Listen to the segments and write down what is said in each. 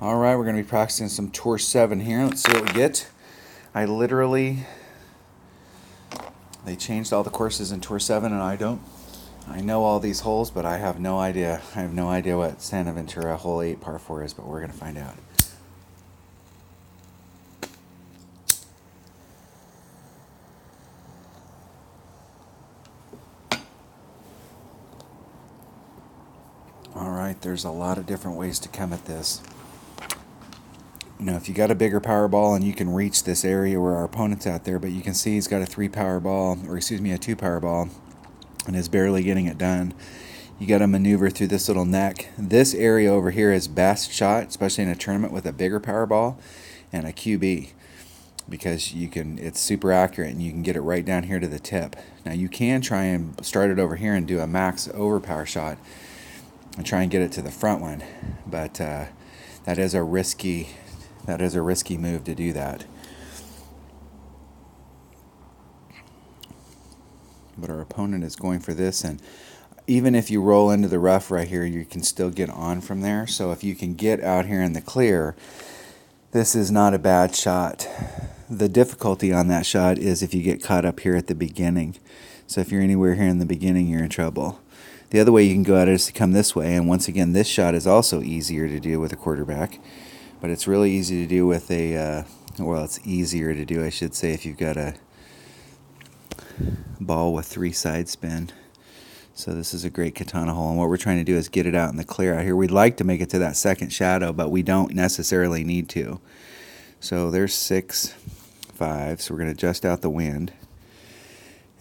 Alright, we're going to be practicing some Tour 7 here. Let's see what we get. They changed all the courses in Tour 7 and I know all these holes, but I have no idea. I have no idea what Santa Ventura hole 8 par 4 is, but we're going to find out. Alright, there's a lot of different ways to come at this. You know, if you got a bigger power ball and you can reach this area where our opponent's out there, but you can see he's got a 2 power ball, and is barely getting it done. You got to maneuver through this little neck. This area over here is best shot, especially in a tournament with a bigger power ball and a QB, because it's super accurate and you can get it right down here to the tip. Now you can try and start it over here and do a max overpower shot and try and get it to the front one, but that is a risky move to do that. But our opponent is going for this, and even if you roll into the rough right here, you can still get on from there. So if you can get out here in the clear, this is not a bad shot. The difficulty on that shot is if you get caught up here at the beginning. So if you're anywhere here in the beginning, you're in trouble. The other way you can go at it is to come this way, and once again, this shot is also easier to do with a quarterback, but it's really easy to do with it's easier to do, I should say, if you've got a ball with 3 side spin. So this is a great katana hole, and what we're trying to do is get it out in the clear out here. We'd like to make it to that second shadow, but we don't necessarily need to. So there's 6, 5, so we're going to adjust out the wind,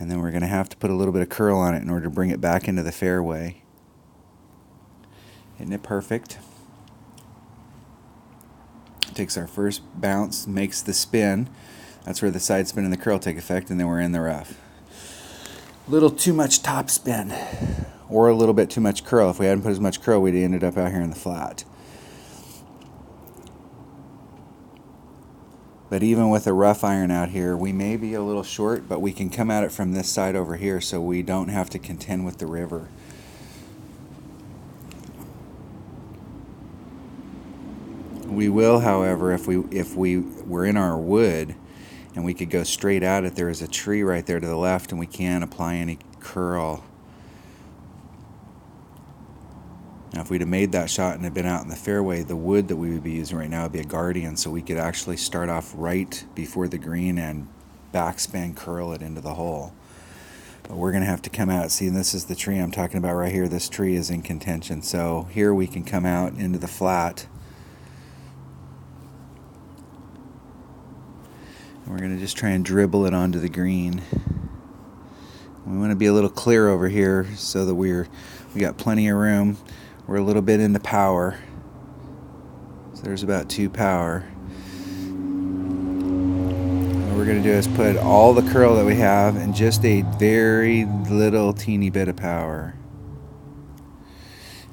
and then we're going to have to put a little bit of curl on it in order to bring it back into the fairway. Isn't it perfect? Takes our first bounce, makes the spin. That's where the side spin and the curl take effect, and then we're in the rough. A little too much top spin, or a little bit too much curl. If we hadn't put as much curl, we'd have ended up out here in the flat. But even with a rough iron out here, we may be a little short, but we can come at it from this side over here, so we don't have to contend with the river. We will, however, if we were in our wood and we could go straight at it, there is a tree right there to the left, and we can't apply any curl. Now, if we'd have made that shot and had been out in the fairway, the wood that we would be using right now would be a guardian, so we could actually start off right before the green and backspin curl it into the hole. But we're going to have to come out. See, this is the tree I'm talking about right here. This tree is in contention. So here we can come out into the flat. And we're going to just try and dribble it onto the green. We want to be a little clear over here so that we got plenty of room. We're a little bit into power. So there's about 2 power. What we're going to do is put all the curl that we have and just a very little teeny bit of power.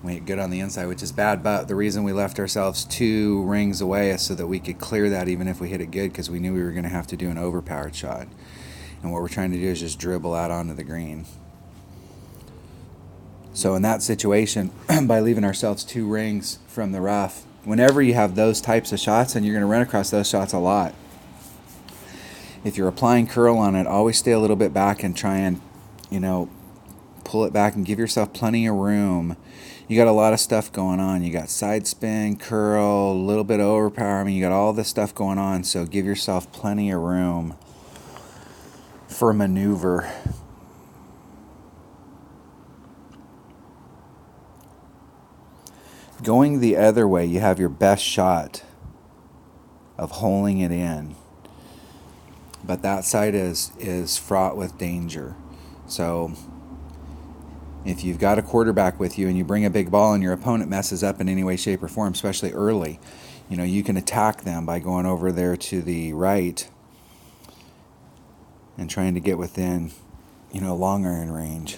We hit good on the inside, which is bad, but the reason we left ourselves 2 rings away is so that we could clear that even if we hit it good, because we knew we were going to have to do an overpowered shot. And what we're trying to do is just dribble out onto the green. So in that situation, by leaving ourselves 2 rings from the rough, whenever you have those types of shots, and you're going to run across those shots a lot, if you're applying curl on it, always stay a little bit back and try and, pull it back and give yourself plenty of room. You got a lot of stuff going on. You got side spin, curl, a little bit of overpower. You got all this stuff going on, so give yourself plenty of room for maneuver. Going the other way, you have your best shot of holing it in. But that side is fraught with danger. So if you've got a quarterback with you and you bring a big ball and your opponent messes up in any way, shape, or form, especially early, you can attack them by going over there to the right and trying to get within, long iron range.